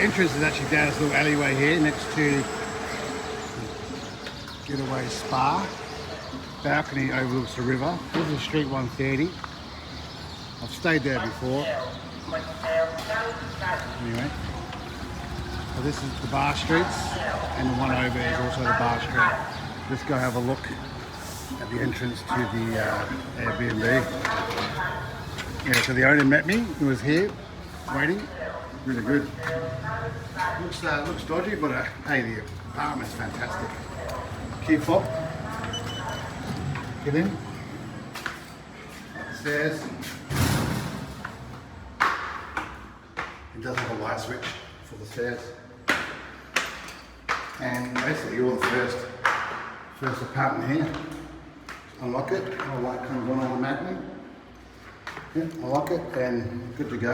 entrance is actually down this little alleyway here next to Getaway Spa. Balcony overlooks the river. This is Street 130. I've stayed there before. Anyway, so this is the bar streets, and the one over is also the bar street. Let's go have a look at the entrance to the Airbnb. Yeah, so the owner met me. He was here waiting. Really good. Looks dodgy, but hey, the apartment's fantastic. Key fob. Get in. Up the stairs. It does have a light switch for the stairs. And basically you're the first apartment here. Unlock it, the light comes on automatically. Yep, unlock it and good to go.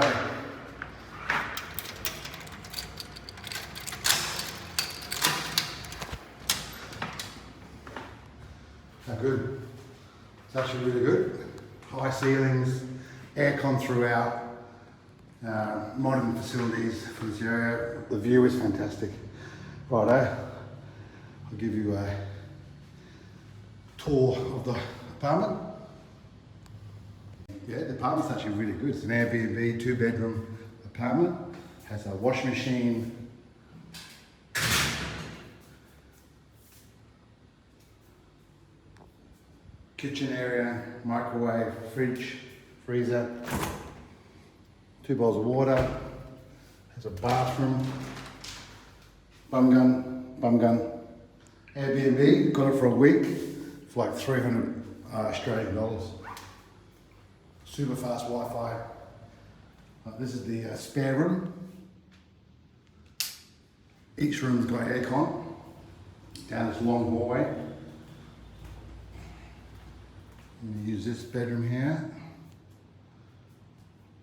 How good? It's actually really good. High ceilings, aircon throughout, modern facilities for this area. The view is fantastic. Righto, I'll give you a tour of the apartment. Yeah, the apartment's actually really good. It's an Airbnb 2-bedroom apartment. Has a washing machine, kitchen area, microwave, fridge, freezer, 2 bowls of water, has a bathroom, bum gun. Airbnb, got it for a week for like 300 Australian dollars. Super fast Wi-Fi. This is the spare room. Each room's got aircon down this long hallway. I'm going to use this bedroom here.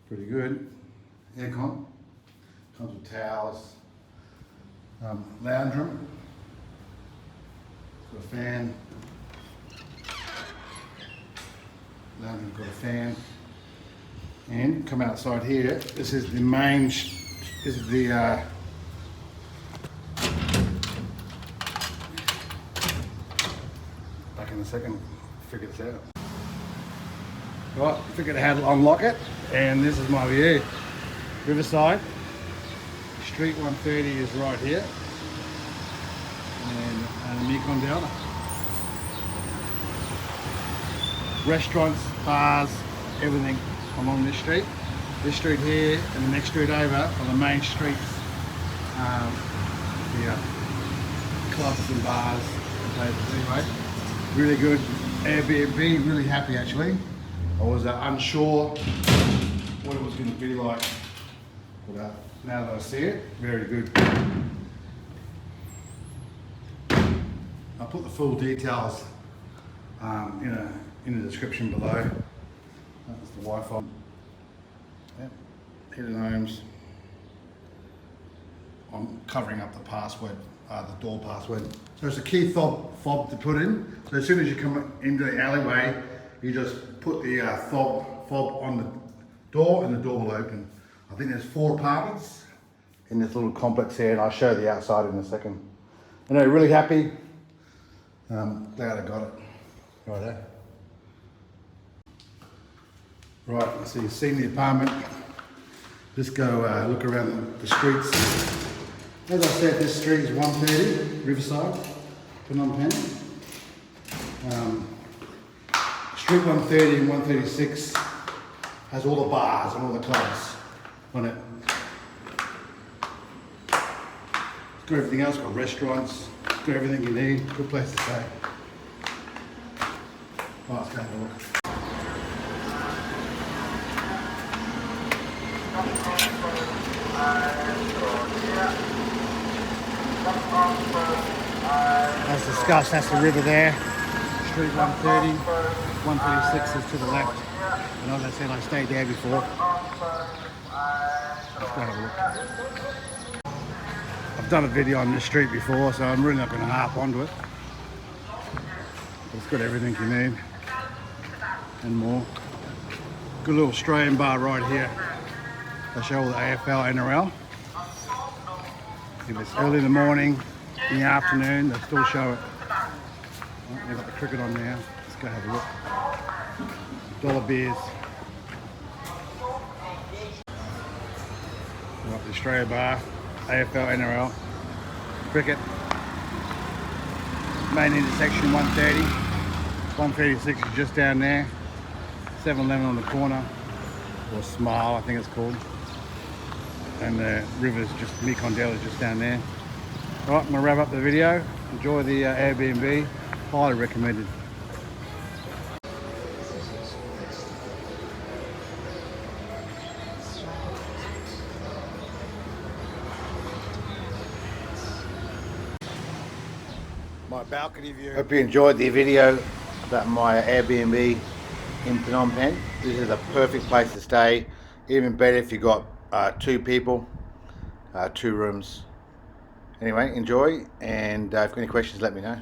Pretty good. Aircon. Comes with towels. Lounge room. Got a fan. Lounge room got a fan. And come outside here. This is the main. This is the. Back in a second. Figure this out. Right, figured out how to unlock it, and this is my view. Riverside, Street 130 is right here, and Mekong Delta. Restaurants, bars, everything along this street. This street here and the next street over are the main streets. Clubs and bars and places. Anyway, really good Airbnb, really happy actually. I was unsure what it was going to be like, but now that I see it, very good. I'll put the full details in the description below. That's the Wi-Fi. Yep. Hidden homes. I'm covering up the password, the door password. So it's a key fob to put in. So as soon as you come into the alleyway, you just put the fob on the door and the door will open. I think there's 4 apartments in this little complex here, and I'll show the outside in a second. Anyway, really happy. Glad I got it. Righto. Right, so you've seen the apartment. Just go look around the streets. As I said, this street is 130, Riverside, Phnom Penh. Street 130 and 136 has all the bars and all the clubs on it. It's got everything else, got restaurants, it's got everything you need, good place to stay. Right, let's go have a look. As discussed, that's the river there. Street 130, 136 is to the left. And as I said, I stayed there before. Let's go have a look. I've done a video on this street before, so I'm really not going to harp onto it. It's got everything you need and more. Good little Australian bar right here. They show all the AFL, NRL. If it's early in the morning, in the afternoon, they'll still show it. Oh, they've got the cricket on now. Let's go have a look. Dollar beers. We've got the Australia bar, AFL, NRL, cricket. Main intersection 130. 136 is just down there. 7-Eleven on the corner, or Smile I think it's called. And the river's just, Mekong is just down there. Alright, I'm going to wrap up the video. Enjoy the Airbnb. Highly recommended. My balcony view. Hope you enjoyed the video about my Airbnb in Phnom Penh. This is a perfect place to stay. Even better if you got 2 people, 2 rooms. Anyway, enjoy, and if you've got any questions, let me know.